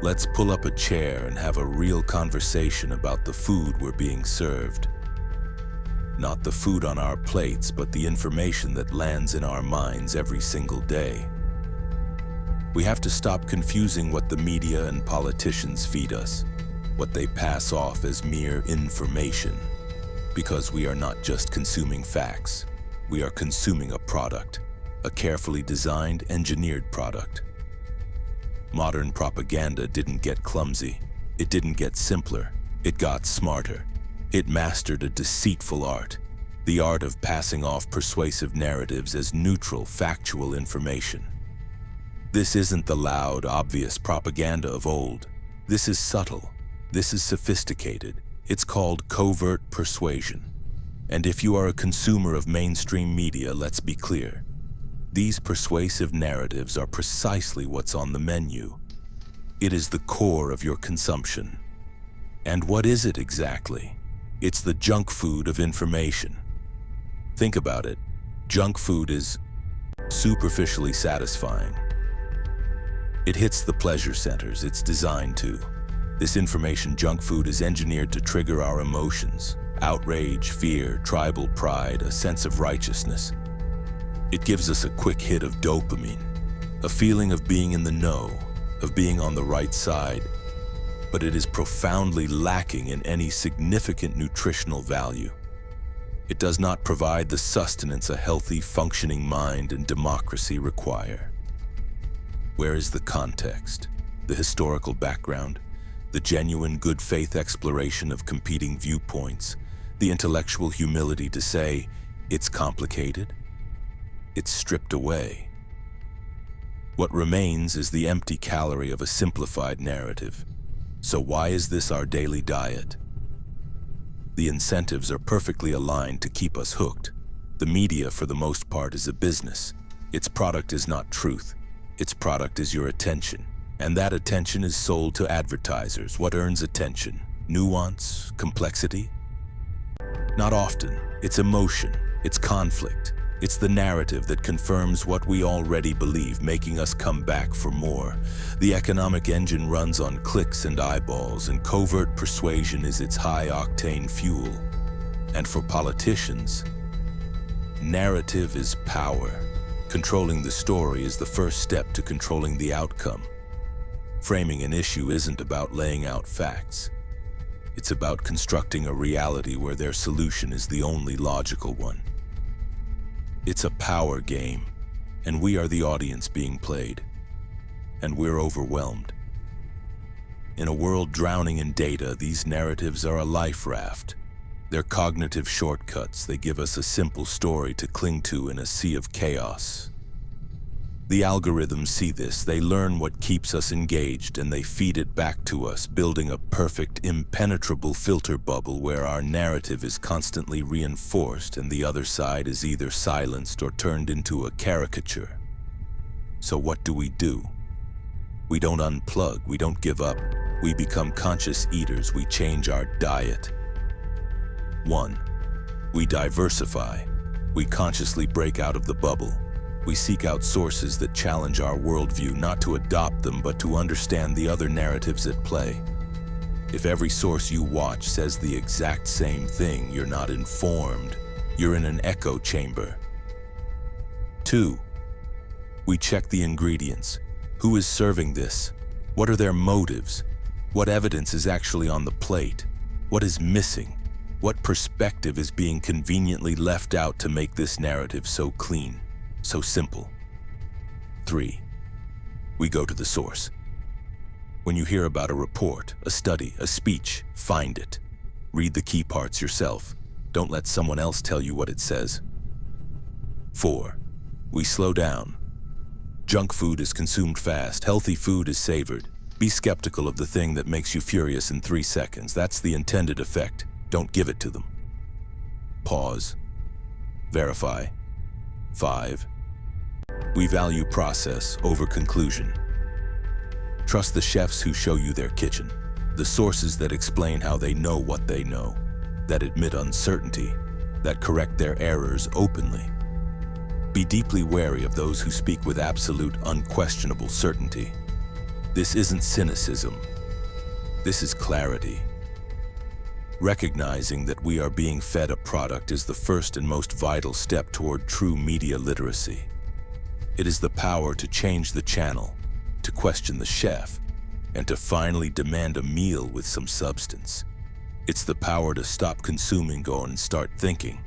Let's pull up a chair and have a real conversation about the food we're being served. Not the food on our plates, but the information that lands in our minds every single day. We have to stop confusing what the media and politicians feed us, what they pass off as mere information, because we are not just consuming facts. We are consuming a product, a carefully designed, engineered product. Modern propaganda didn't get clumsy. It didn't get simpler. It got smarter. It mastered a deceitful art, the art of passing off persuasive narratives as neutral, factual information. This isn't the loud, obvious propaganda of old. This is subtle. This is sophisticated. It's called covert persuasion. And if you are a consumer of mainstream media, let's be clear. These persuasive narratives are precisely what's on the menu. It is the core of your consumption. And what is it exactly? It's the junk food of information. Think about it. Junk food is superficially satisfying. It hits the pleasure centers it's designed to. This information junk food is engineered to trigger our emotions: outrage, fear, tribal pride, a sense of righteousness. It gives us a quick hit of dopamine, a feeling of being in the know, of being on the right side, but it is profoundly lacking in any significant nutritional value. It does not provide the sustenance a healthy, functioning mind and democracy require. Where is the context, the historical background, the genuine good faith exploration of competing viewpoints, the intellectual humility to say, it's complicated? It's stripped away. What remains is the empty calorie of a simplified narrative. So why is this our daily diet? The incentives are perfectly aligned to keep us hooked. The media, for the most part, is a business. Its product is not truth. Its product is your attention. And that attention is sold to advertisers. What earns attention? Nuance? Complexity? Not often. It's emotion. It's conflict. It's the narrative that confirms what we already believe, making us come back for more. The economic engine runs on clicks and eyeballs, and covert persuasion is its high-octane fuel. And for politicians, narrative is power. Controlling the story is the first step to controlling the outcome. Framing an issue isn't about laying out facts. It's about constructing a reality where their solution is the only logical one. It's a power game, and we are the audience being played, and we're overwhelmed. In a world drowning in data, these narratives are a life raft. They're cognitive shortcuts. They give us a simple story to cling to in a sea of chaos. The algorithms see this, they learn what keeps us engaged, and they feed it back to us, building a perfect, impenetrable filter bubble where our narrative is constantly reinforced and the other side is either silenced or turned into a caricature. So what do? We don't unplug, we don't give up. We become conscious eaters, we change our diet. 1. We diversify. We consciously break out of the bubble. We seek out sources that challenge our worldview, not to adopt them, but to understand the other narratives at play. If every source you watch says the exact same thing, you're not informed. You're in an echo chamber. 2. We check the ingredients. Who is serving this? What are their motives? What evidence is actually on the plate? What is missing? What perspective is being conveniently left out to make this narrative so clean? So simple. 3. We go to the source. When you hear about a report, a study, a speech, find it. Read the key parts yourself. Don't let someone else tell you what it says. 4. We slow down. Junk food is consumed fast. Healthy food is savored. Be skeptical of the thing that makes you furious in 3 seconds. That's the intended effect. Don't give it to them. Pause. Verify. 5. We value process over conclusion. Trust the chefs who show you their kitchen, the sources that explain how they know what they know, that admit uncertainty, that correct their errors openly. Be deeply wary of those who speak with absolute, unquestionable certainty. This isn't cynicism. This is clarity. Recognizing that we are being fed a product is the first and most vital step toward true media literacy. It is the power to change the channel, to question the chef, and to finally demand a meal with some substance. It's the power to stop consuming, go and start thinking.